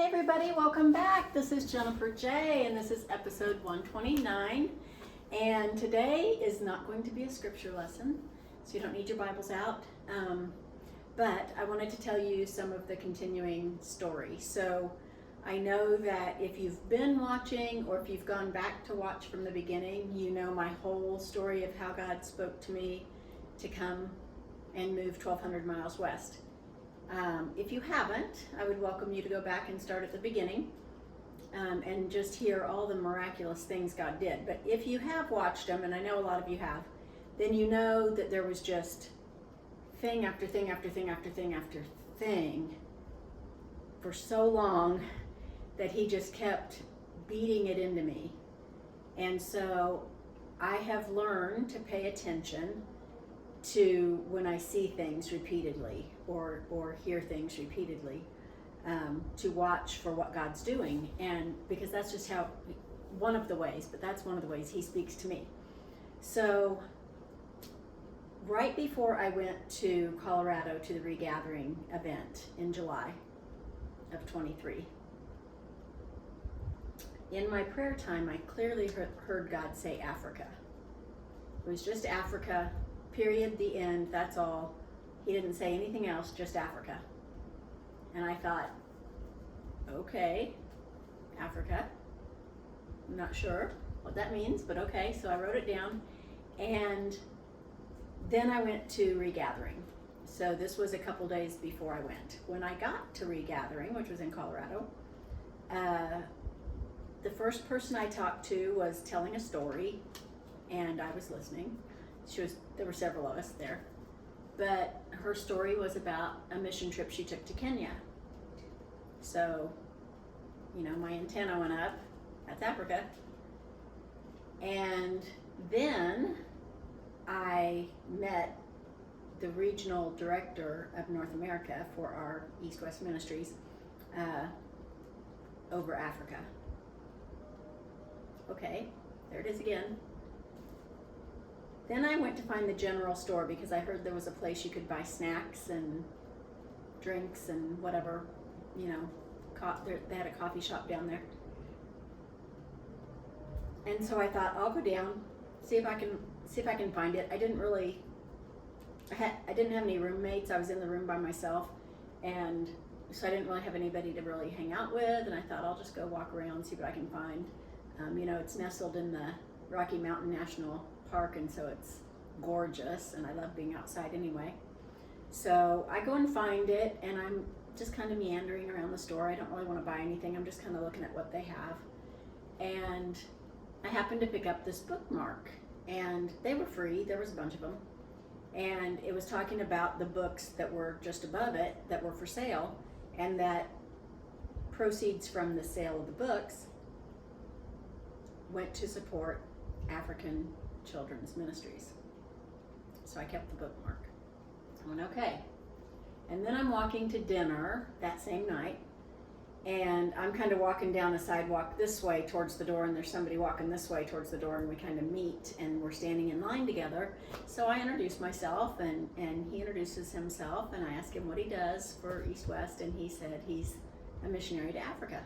Hey everybody, welcome back. This is Jennifer J and this is episode 129. And today is not going to be a scripture lesson, so you don't need your Bibles out. But I wanted to tell you some of the continuing story. So I know that if you've been watching or if you've gone back to watch from the beginning, you know my whole story of how God spoke to me to come and move 1,200 miles west. If you haven't, I would welcome you to go back and start at the beginning and just hear all the miraculous things God did. But if you have watched them, and I know a lot of you have, then you know that there was just thing after thing after thing after thing after thing for so long that he just kept beating it into me. And so I have learned to pay attention to when I see things repeatedly or hear things repeatedly, to watch for what God's doing. And because that's just how, one of the ways he speaks to me. So right before I went to Colorado to the regathering event in July of 23, in my prayer time, I clearly heard God say Africa. It was just Africa. Period, the end, that's all. He didn't say anything else, just Africa. And I thought, okay, Africa. I'm not sure what that means, but okay, so I wrote it down. And then I went to regathering. So this was a couple days before I went. When I got to regathering, which was in Colorado, the first person I talked to was telling a story, and I was listening. There were several of us there, but her story was about a mission trip she took to Kenya. So, my antenna went up. That's Africa. And then I met the regional director of North America for our East-West Ministries over Africa. Okay, there it is again. Then I went to find the general store because I heard there was a place you could buy snacks and drinks and whatever, they had a coffee shop down there. And so I thought, I'll go down, see if I can find it. I didn't have any roommates. I was in the room by myself, and so I didn't really have anybody to really hang out with, and I thought I'll just go walk around, see what I can find. It's nestled in the Rocky Mountain National Park, and so it's gorgeous, and I love being outside anyway. So I go and find it, and I'm just kind of meandering around the store. I don't really want to buy anything. I'm just kind of looking at what they have. And I happened to pick up this bookmark, and they were free. There was a bunch of them. And it was talking about the books that were just above it that were for sale, and that proceeds from the sale of the books went to support African children's ministries. So I kept the bookmark. I went, okay. And then I'm walking to dinner that same night, and I'm kind of walking down the sidewalk this way towards the door, and there's somebody walking this way towards the door, and we kind of meet, and we're standing in line together. So I introduce myself, and he introduces himself, and I ask him what he does for East West, and he said he's a missionary to Africa.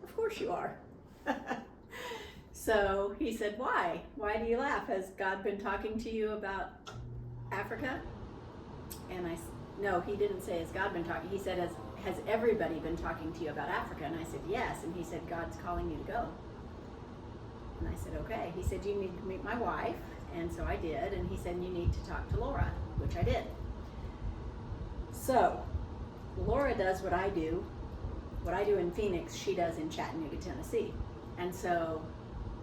Of course you are. So he said, why? Why do you laugh? Has God been talking to you about Africa? And no, he didn't say, has God been talking? He said, has everybody been talking to you about Africa? And I said, yes. And he said, God's calling you to go. And I said, okay. He said, you need to meet my wife. And so I did. And he said, you need to talk to Laura, which I did. So Laura does what I do. What I do in Phoenix, she does in Chattanooga, Tennessee. And so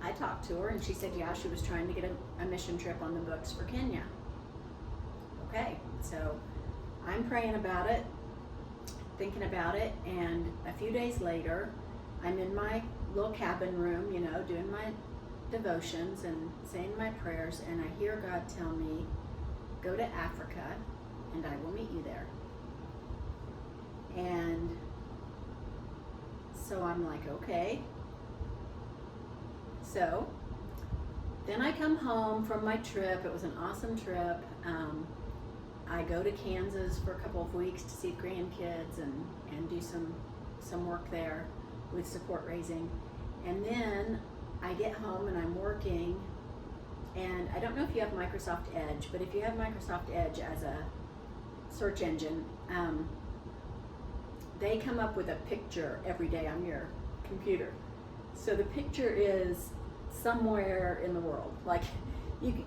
I talked to her, and she said, yeah, she was trying to get a mission trip on the books for Kenya. Okay, so I'm praying about it, thinking about it, and a few days later, I'm in my little cabin room, doing my devotions and saying my prayers, and I hear God tell me, go to Africa, and I will meet you there. And so I'm like, okay. So then I come home from my trip. It was an awesome trip. I go to Kansas for a couple of weeks to see grandkids and do some some work there with support raising. And then I get home and I'm working, and I don't know if you have Microsoft Edge, but if you have Microsoft Edge as a search engine, they come up with a picture every day on your computer. So the picture is somewhere in the world. Like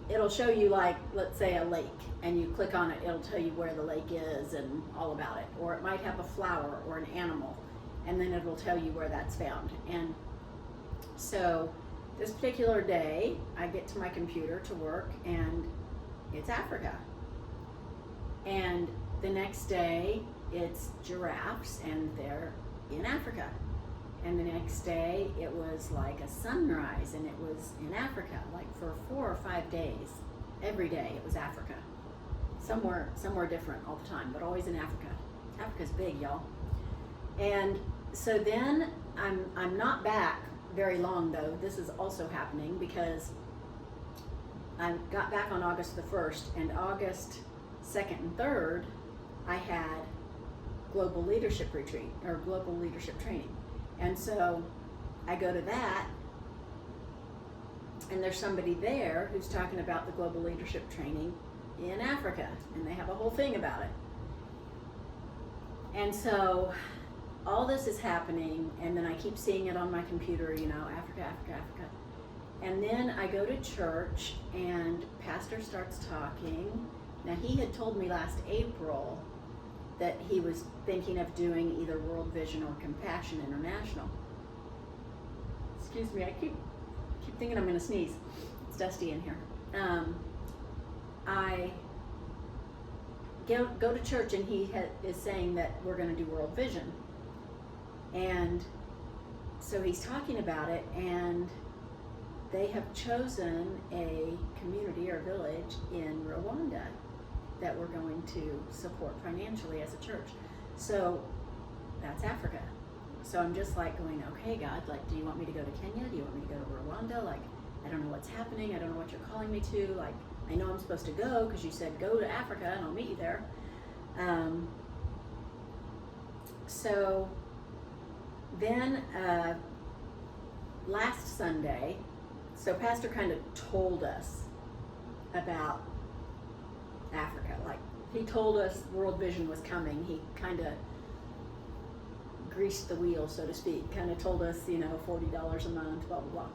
it'll show you, like, let's say a lake, and you click on it, it'll tell you where the lake is and all about it. Or it might have a flower or an animal, and then it'll tell you where that's found. And so this particular day, I get to my computer to work, and it's Africa. And the next day, it's giraffes, and they're in Africa. And the next day, it was like a sunrise, and it was in Africa, like for 4 or 5 days. Every day, it was Africa. Somewhere different all the time, but always in Africa. Africa's big, y'all. And so then, I'm not back very long, though. This is also happening because I got back on August the 1st, and August 2nd and 3rd, I had Global Leadership Retreat, or Global Leadership Training. And so I go to that, and there's somebody there who's talking about the Global Leadership Training in Africa, and they have a whole thing about it. And so all this is happening, and then I keep seeing it on my computer, Africa, Africa, Africa. And then I go to church, and pastor starts talking. Now, he had told me last April that he was thinking of doing either World Vision or Compassion International. Excuse me, I keep thinking I'm going to sneeze. It's dusty in here. I go to church, and he is saying that we're going to do World Vision. And so he's talking about it, and they have chosen a community or village in Rwanda that we're going to support financially as a church. So that's Africa. So I'm just like going, okay, God, like, do you want me to go to Kenya? Do you want me to go to Rwanda? Like, I don't know what's happening. I don't know what you're calling me to. Like, I know I'm supposed to go because you said go to Africa and I'll meet you there. So then last Sunday, so pastor kind of told us about Africa. Like, he told us World Vision was coming. He kind of greased the wheel, so to speak, kind of told us, $40 a month, blah, blah,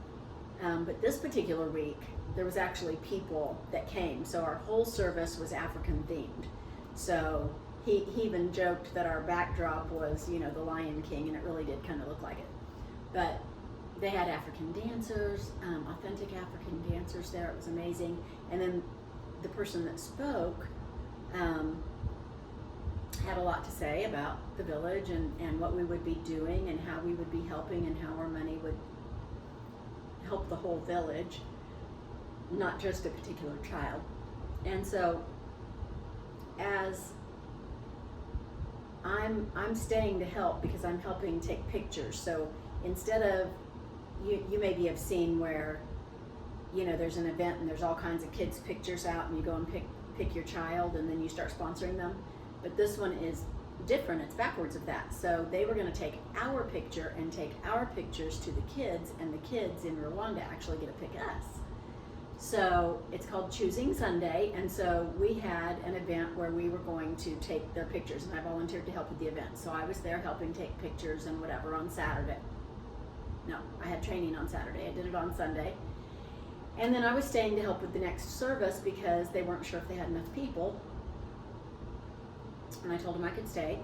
blah. But this particular week, there was actually people that came. So our whole service was African themed. So he even joked that our backdrop was, the Lion King, and it really did kind of look like it. But they had African dancers, authentic African dancers there. It was amazing. And then the person that spoke had a lot to say about the village and what we would be doing and how we would be helping and how our money would help the whole village, not just a particular child. And so as I'm staying to help because I'm helping take pictures. So instead of, you maybe have seen where, there's an event and there's all kinds of kids' pictures out, and you go and pick your child, and then you start sponsoring them. But this one is different. It's backwards of that. So they were going to take our picture and take our pictures to the kids, and the kids in Rwanda actually get to pick us. So it's called Choosing Sunday, and so we had an event where we were going to take their pictures, and I volunteered to help with the event. So I was there helping take pictures and whatever on Saturday. No, I had training on Saturday. I did it on Sunday. And then I was staying to help with the next service because they weren't sure if they had enough people. And I told them I could stay.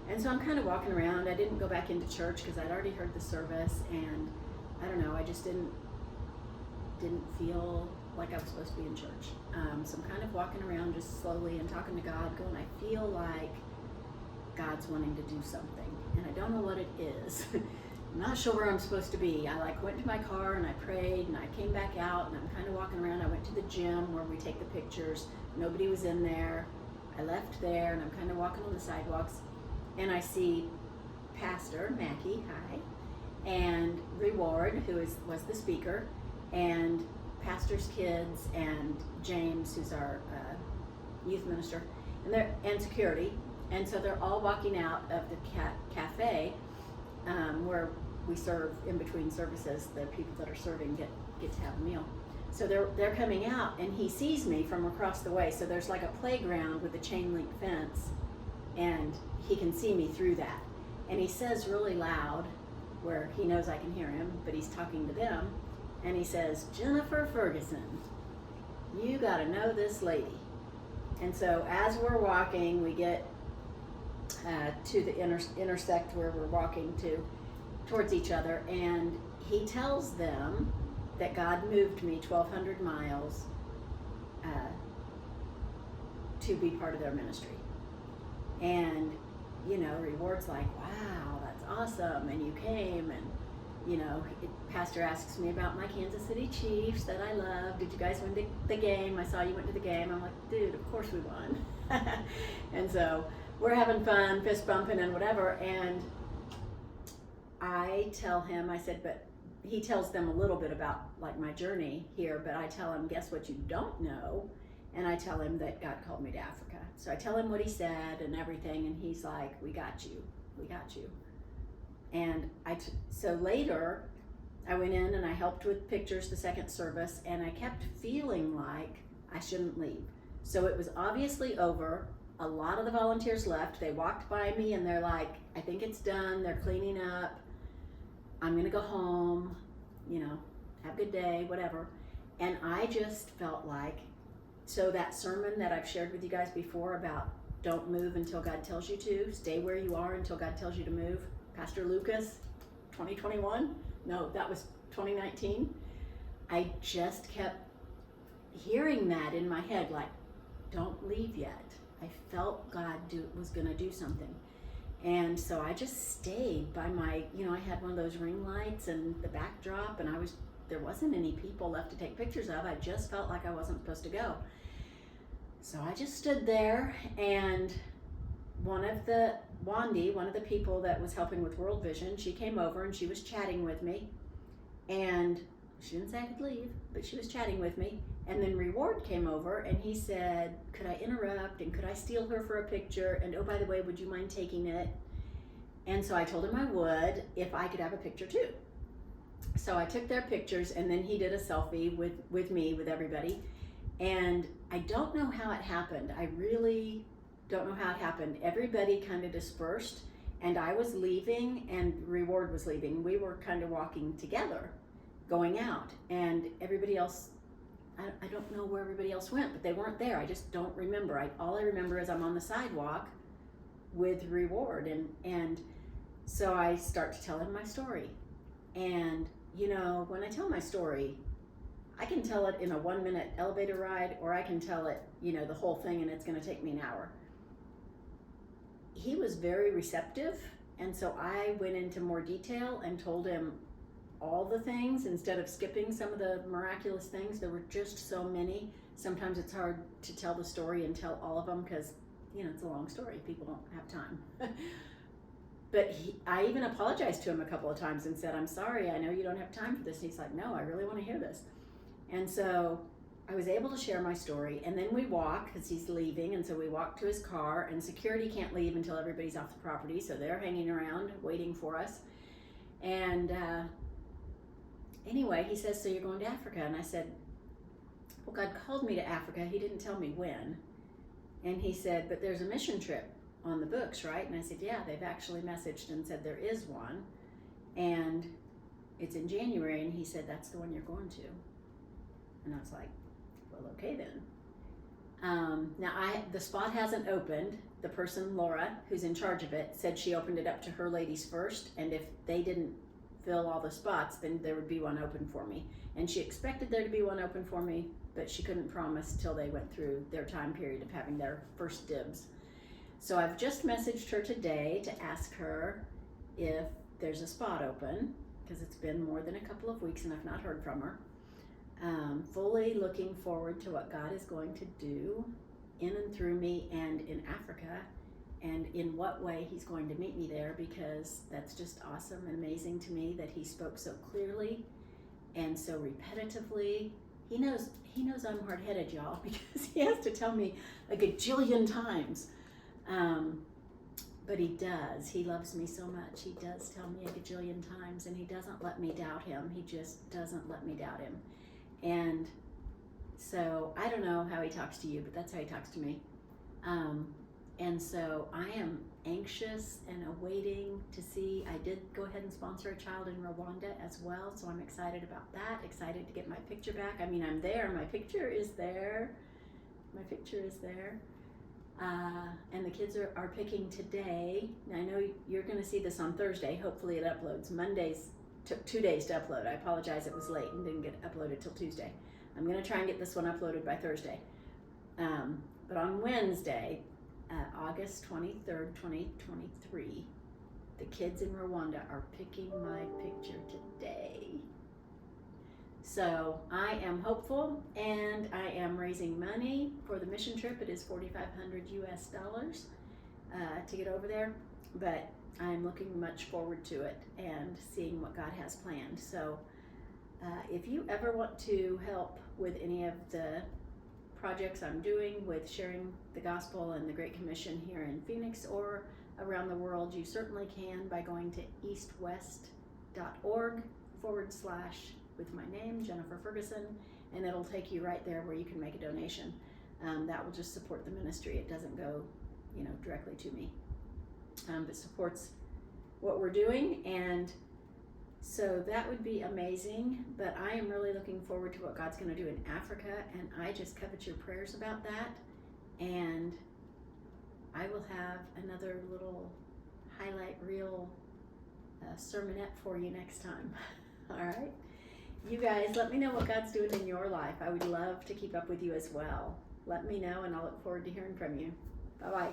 And so I'm kind of walking around. I didn't go back into church because I'd already heard the service, and I don't know, I just didn't feel like I was supposed to be in church. So I'm kind of walking around just slowly and talking to God, going, I feel like God's wanting to do something, and I don't know what it is. I'm not sure where I'm supposed to be. I went to my car and I prayed, and I came back out, and I'm kind of walking around. I went to the gym where we take the pictures. Nobody was in there. I left there, and I'm kind of walking on the sidewalks, and I see Pastor Mackie, hi, and Reward, who was the speaker, and pastor's kids, and James, who's our youth minister, and security. And so they're all walking out of the cafe, where we serve in between services, the people that are serving get to have a meal. So they're coming out, and he sees me from across the way. So there's like a playground with a chain link fence, and he can see me through that. And he says really loud, where he knows I can hear him, but he's talking to them, and he says, "Jennifer Ferguson, you got to know this lady." And so as we're walking, we get to the intersect where we're walking towards each other, and he tells them that God moved me 1,200 miles to be part of their ministry. And, Reward's like, "Wow, that's awesome, and you came," and, Pastor asks me about my Kansas City Chiefs that I love. "Did you guys win the game? I saw you went to the game." I'm like, "Dude, of course we won." And so we're having fun, fist bumping and whatever, and I tell him, I said, but he tells them a little bit about like my journey here, but I tell him, "Guess what you don't know?" And I tell him that God called me to Africa. So I tell him what he said and everything, and he's like, "We got you. And so later, I went in and I helped with pictures the second service, and I kept feeling like I shouldn't leave. So it was obviously over. A lot of the volunteers left. They walked by me and they're like, "I think it's done. They're cleaning up. I'm gonna go home, have a good day," whatever. And I just felt like, so that sermon that I've shared with you guys before about don't move until God tells you to, stay where you are until God tells you to move, Pastor Lucas, 2021, no, that was 2019. I just kept hearing that in my head, like, don't leave yet. I felt God was gonna do something. And so I just stayed by my, I had one of those ring lights and the backdrop, and there wasn't any people left to take pictures of. I just felt like I wasn't supposed to go. So I just stood there, and Wandy, one of the people that was helping with World Vision, she came over and she was chatting with me, and she didn't say I could leave, but she was chatting with me. And then Reward came over and he said, "Could I interrupt, and could I steal her for a picture? And oh, by the way, would you mind taking it?" And so I told him I would if I could have a picture too. So I took their pictures, and then he did a selfie with me, with everybody. And I don't know how it happened. I really don't know how it happened. Everybody kind of dispersed, and I was leaving and Reward was leaving. We were kind of walking together, going out, and everybody else, I don't know where everybody else went, but they weren't there. I just don't remember. All I remember is I'm on the sidewalk with Reward, and so I start to tell him my story. And when I tell my story, I can tell it in a 1-minute elevator ride, or I can tell it, the whole thing, and it's going to take me an hour. He was very receptive, and so I went into more detail and told him all the things instead of skipping some of the miraculous things. There were just so many. Sometimes it's hard to tell the story and tell all of them because, it's a long story. People don't have time. But I even apologized to him a couple of times and said, "I'm sorry, I know you don't have time for this." And he's like, "No, I really want to hear this." And so I was able to share my story, and then we walk because he's leaving, and so we walk to his car, and security can't leave until everybody's off the property, so they're hanging around waiting for us. And anyway, he says, "So you're going to Africa?" And I said, "Well, God called me to Africa. He didn't tell me when." And he said, "But there's a mission trip on the books, right?" And I said, "Yeah, they've actually messaged and said there is one, and it's in January." And he said, "That's the one you're going to." And I was like, "Well, okay then." Now the spot hasn't opened. The person, Laura, who's in charge of it, said she opened it up to her ladies first, and if they didn't fill all the spots, then there would be one open for me. And she expected there to be one open for me, but she couldn't promise till they went through their time period of having their first dibs. So I've just messaged her today to ask her if there's a spot open, because it's been more than a couple of weeks and I've not heard from her. Fully looking forward to what God is going to do in and through me and in Africa, and in what way he's going to meet me there, because that's just awesome and amazing to me that he spoke so clearly and so repetitively. He knows I'm hard-headed, y'all, because he has to tell me a gajillion times. But he does. He loves me so much. He does tell me a gajillion times, and he doesn't let me doubt him. He just doesn't let me doubt him. And so I don't know how he talks to you, but that's how he talks to me. And so I am anxious and awaiting to see. I did go ahead and sponsor a child in Rwanda as well, so I'm excited about that. Excited to get my picture back. I mean, I'm there. My picture is there. My picture is there. And the kids are picking today. Now, I know you're going to see this on Thursday. Hopefully it uploads. Mondays took 2 days to upload. I apologize, it was late and didn't get uploaded till Tuesday. I'm going to try and get this one uploaded by Thursday. But on Wednesday, August 23rd, 2023, the kids in Rwanda are picking my picture today. So I am hopeful, and I am raising money for the mission trip. It is $4,500 US to get over there, but I'm looking much forward to it and seeing what God has planned. So if you ever want to help with any of the projects I'm doing with sharing the gospel and the Great Commission here in Phoenix or around the world, you certainly can by going to eastwest.org/ with my name, Jennifer Ferguson, and it'll take you right there where you can make a donation. That will just support the ministry. It doesn't go, directly to me, but supports what we're doing. And so that would be amazing. But I am really looking forward to what God's going to do in Africa, and I just covet your prayers about that. And I will have another little highlight reel sermonette for you next time. All right. You guys, let me know what God's doing in your life. I would love to keep up with you as well. Let me know, and I'll look forward to hearing from you. Bye-bye.